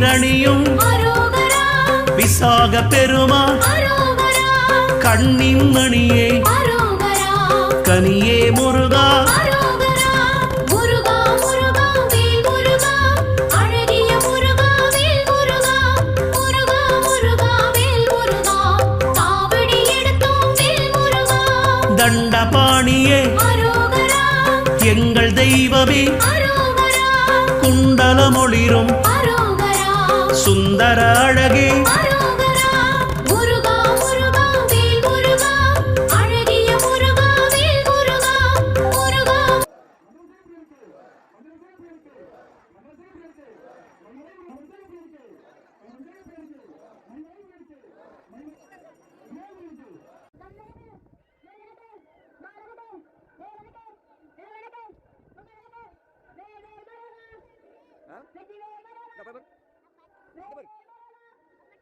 தேரணியும் விசாக பெருமான் கண்ணின் மணியே கனியே முருகா தண்டபாணியே எங்கள் தெய்வமே குண்டலமொளிரும் சுந்தர அழகே Hah? Dapat, Bang? Dapat.